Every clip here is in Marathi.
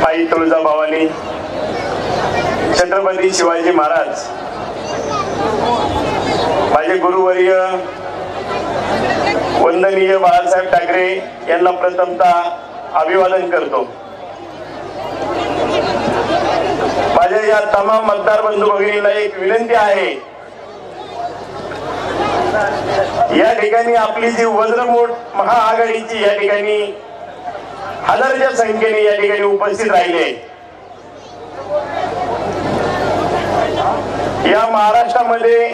आई तुळजाभवानी, छत्रपती शिवाजी महाराज, माझे गुरुवर्य वंदनीय बाळासाहेब ठाकरे यांना प्रथमतः अभिवादन करतो। माझ्या या तमाम मतदार बंधू भगिनींना एक विनंती आहे, या ठिकाणी आपली जी वज्रमूठ महाआघाडीची या ठिकाणी हजाराच्या संख्येने या ठिकाणी उपस्थित राहिले। या महाराष्ट्रामध्ये,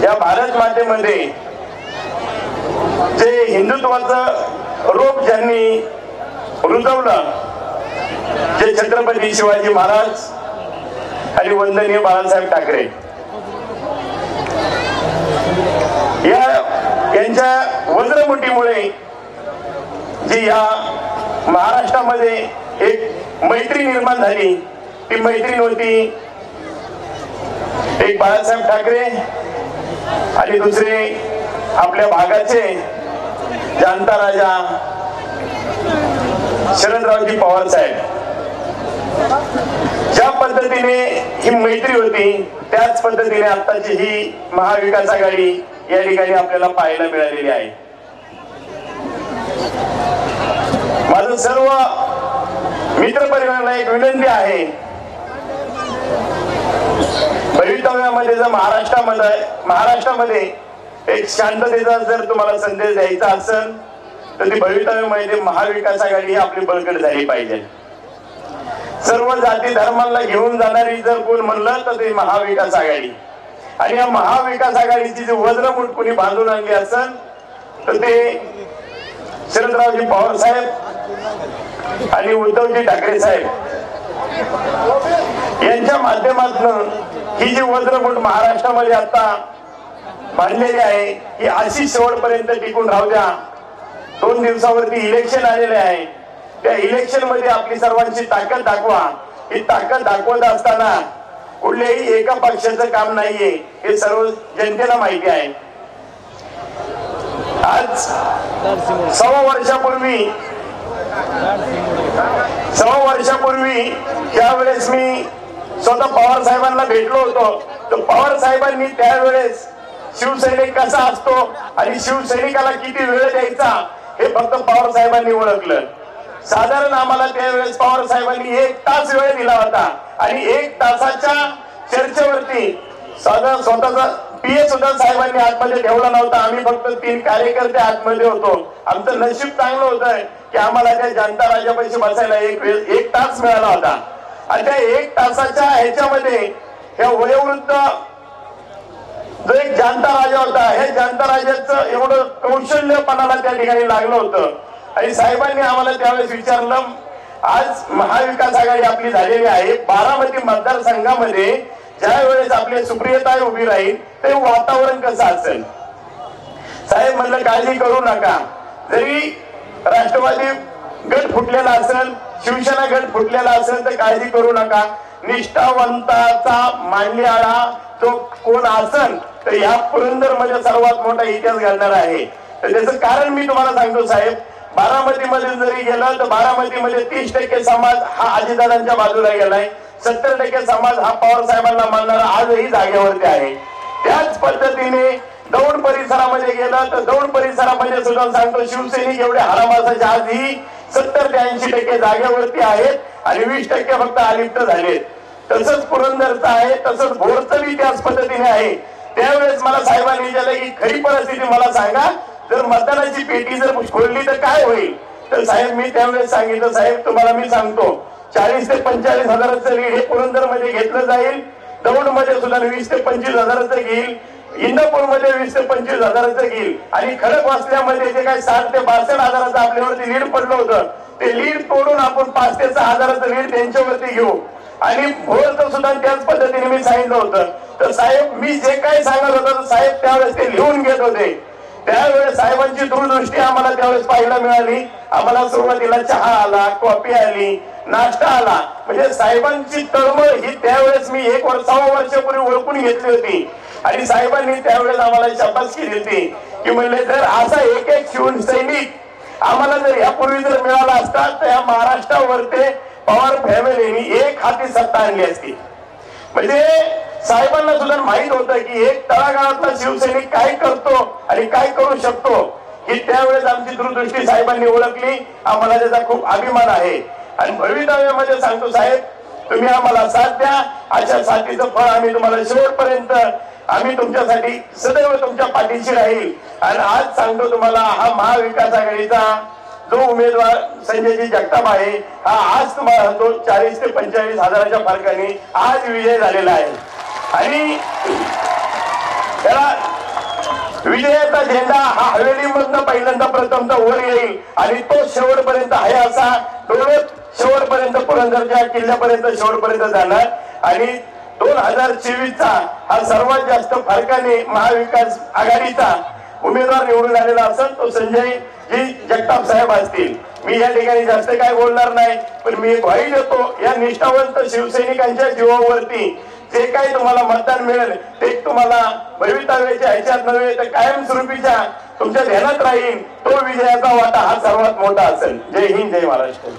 या भारत मातेमध्ये जे हिंदुत्वाचं रोप ज्यांनी रुजवलं, जे छत्रपती शिवाजी महाराज आणि वंदनीय बाळासाहेब ठाकरे, यांच्या वज्रमुठीमुळे जी या महाराष्ट्रामध्ये एक मैत्री निर्माण झाली, ती मैत्री होती एक बाळासाहेब ठाकरे आणि दुसरे आपल्या भागाचे जाणता राजा शरदरावजी पवार साहेब। ज्या पद्धतीने ही मैत्री होती, त्याच पद्धतीने आताची ही महाविकास आघाडी या ठिकाणी आपल्याला पाहायला मिळालेली आहे। माझं सर्व मित्र परिवाराला एक विनंती आहे, भवितव्यामध्ये जर महाराष्ट्रामध्ये एक शांततेचा जर तुम्हाला संदेश द्यायचा असेल तर ती भवितव्यामध्ये महाविकास आघाडी ही आपली बळकट झाली पाहिजे। सर्व जाती धर्माला घेऊन जाणारी जर कोण म्हणलं तर ते महाविकास आघाडी, आणि या महाविकास आघाडीची जी वज्रमुठ कोणी बांधून आणली असेल तर ते शरदरावजी पवार साहेब आणि उद्धवजी ठाकरे साहेब यांच्या माध्यमातून ही जी वज्रमुठ महाराष्ट्रामध्ये आता बांधलेली आहे ही अशी शेवटपर्यंत टिकून राहू द्या। 2 दिवसावरती इलेक्शन आलेले आहे, त्या इलेक्शन मध्ये आपली सर्वांची ताकद दाखवा। ही ताकद दाखवत असताना कुठल्याही एका पक्षाचं काम नाहीये, हे सर्व जनतेला माहिती आहे। आज 6 वर्षापूर्वी ज्यावेळेस मी स्वतः पवार साहेबांना भेटलो होतो, तर पवार साहेबांनी त्यावेळेस शिवसैनिक कसा असतो आणि शिवसैनिकाला किती वेळ द्यायचा हे फक्त पवार साहेबांनी ओळखलं। साधारण आम्हाला त्यावेळेस पवार साहेबांनी 1 तास वेळ दिला होता आणि 1 तासाच्या चर्चेवरती स्वतःचा पीए सुद्धा साहेबांनी आतमध्ये ठेवला नव्हता। आम्ही फक्त 3 कार्यकर्ते आतमध्ये होतो। आमचं नशीब चांगलं होतं की आम्हाला त्या जनता राजापाशी बसायला एक तास मिळाला होता, आणि त्या 1 तासाच्या ह्याच्यामध्ये ह्या वयोवृद्ध जो एक जनता राजा होता, हे जनता राजाचं एवढं कौशल्यपणाला त्या ठिकाणी लागलं होतं, आणि साहेबांनी आम्हाला त्यावेळेस विचारलं, आज महाविकास आघाडी आपली झालेली आहे, बारामती मतदारसंघामध्ये ज्या वेळेस आपले सुप्रियताई उभी राहील ते वातावरण कसं असेल? साहेब म्हणलं काळजी करू नका, जरी राष्ट्रवादी गट फुटलेला असेल, शिवसेना गट फुटलेला असेल तर काळजी करू नका, निष्ठावंताचा मांडलियाळा तो कोण असेल तर या पुरंदरमध्ये सर्वात मोठा इतिहास घडणार आहे। तर त्याचं कारण मी तुम्हाला सांगतो साहेब, बारामतीमध्ये जरी गेलं तर बारामतीमध्ये 30% समाज हा अजितदादांच्या बाजूला गेलाय, 70% समाज हा पवार साहेबांना मानणारा आजही जागेवरती आहे। त्याच पद्धतीने दौंड परिसरामध्ये गेलं तर दौंड परिसरामध्ये सुद्धा सांगतो शिवसैनिक एवढे हरामासाचे आजही 70 ते 80% जागेवरती आहेत आणि 20% फक्त अलिप्त झालेत। तसंच पुरंदरचं आहे, तसंच भोरचं त्याच पद्धतीने आहे। त्यावेळेस मला साहेबांनी विचारलं की खरी परिस्थिती मला सांगा, जर मतदानाची पेटी जर खोलली तर काय होईल? तर साहेब मी त्यावेळेस सांगितलं, साहेब तुम्हाला मी सांगतो 40 ते 45 हजाराचं लीड हे पुरंदर मध्ये घेतलं जाईल, दौंड मध्ये सुद्धा 20 ते 25 हजाराचं घेईल, इंदापूर मध्ये 20 ते 25 हजाराचं घेईल, आणि खडकवासल्यामध्ये जे काय 60 ते 62 हजाराचं आपल्यावरती लीड पडलं होतं ते लीड तोडून आपण 5 ते 6 हजाराचं लीड त्यांच्यावरती घेऊ, आणि भोरचं सुद्धा त्याच पद्धतीने मी सांगितलं होतं। तर साहेब मी जे काही सांगत होतो साहेब त्यावेळेस ते लिहून घेत होते। त्यावेळेस साहेबांची दूरदृष्टी आम्हाला त्यावेळेस पाहायला मिळाली। आम्हाला सुरुवातीला चहा आला, कॉफी आली, नाश्ता आला, म्हणजे साहेबांची तळमळ ही त्यावेळेस मी 1.25 वर्षापूर्वी ओळखून घेतली होती, आणि साहेबांनी त्यावेळेस आम्हाला शाबासकी दिली की म्हणले जर असा एक शिवसैनिक आम्हाला जर यापूर्वी जर मिळाला असता तर या महाराष्ट्रावरती पवार फॅमिलीनी एक हाती सत्ता आणली असती. म्हणजे साहेबांना सुद्धा माहित होतं की एक तळागाळातला शिवसैनिक काय करतो आणि काय करू शकतो ही त्यावेळेस आमची दूरदृष्टी साहेबांनी ओळखली. आम्हाला त्याचा खूप अभिमान आहे आणि भवितव्यामध्ये सांगतो साहेब तुम्ही आम्हाला साथ द्या. अशा साथीचं फळ आम्ही तुम्हाला शेवटपर्यंत आम्ही तुमच्यासाठी सदैव तुमच्या पाठीशी राहील. आणि आज सांगतो तुम्हाला हा महाविकास आघाडीचा जो उमेदवार संजयजी जगताप आहे हा आज तुम्हाला तो 40 ते 45 हजाराच्या फरकाने आज विजय झालेला आहे. आणि त्याला विजयाचा झेंडा हा हवेलीमधनं पहिल्यांदा प्रथमता वर येईल आणि तो शेवटपर्यंत आहे असा डोळत शेवटपर्यंत पुरंदरच्या किल्ल्यापर्यंत शेवटपर्यंत जाणार. आणि 2024चा हा सर्वात जास्त फरकाने महाविकास आघाडीचा उमेदवार निवडून आलेला असेल तो संजय जी जगताप साहेब असतील. मी या ठिकाणी जास्त काय बोलणार नाही पण मी एक ग्वाही देतो या निष्ठावंत शिवसैनिकांच्या जीवावरती जे काही तुम्हाला मतदान मिळेल ते तुम्हाला भवितव्याच्या ह्याच्यात नव्हे तर कायमस्वरूपीच्या तुमच्या ध्यानात राहील. तो विजयाचा वाटा हा सर्वात मोठा असेल. जय हिंद जय महाराष्ट्र.